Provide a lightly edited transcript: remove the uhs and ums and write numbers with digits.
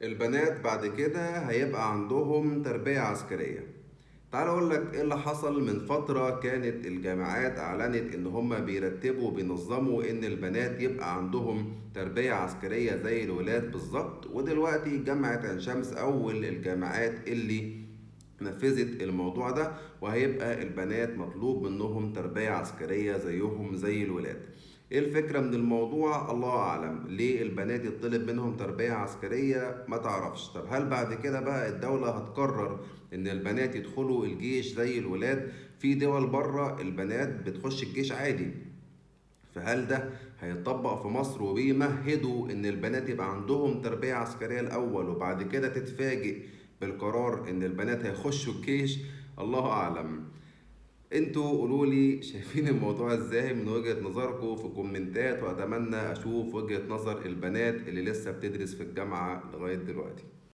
البنات بعد كده هيبقى عندهم تربية عسكرية. تعال اقول لك ايه اللي حصل. من فترة كانت الجامعات اعلنت ان هم بيرتبوا بينظموا ان البنات يبقى عندهم تربية عسكرية زي الولاد بالظبط، ودلوقتي جامعة عين شمس اول الجامعات اللي نفذت الموضوع ده، وهيبقى البنات مطلوب منهم تربية عسكرية زيهم زي الولاد. ايه الفكرة من الموضوع؟ الله اعلم ليه البنات يطلب منهم تربية عسكرية، ما تعرفش. طب هل بعد كده بقى الدولة هتقرر ان البنات يدخلوا الجيش زي الولاد؟ في دول بره البنات بتخش الجيش عادي، فهل ده هيتطبق في مصر وبيمهدوا ان البنات يبقى عندهم تربية عسكرية الاول وبعد كده تتفاجئ بالقرار ان البنات هيخشوا الجيش؟ الله اعلم. انتوا قولوا لي شايفين الموضوع ازاي من وجهة نظركم في كومنتات، واتمنى اشوف وجهة نظر البنات اللي لسه بتدرس في الجامعة لغاية دلوقتي.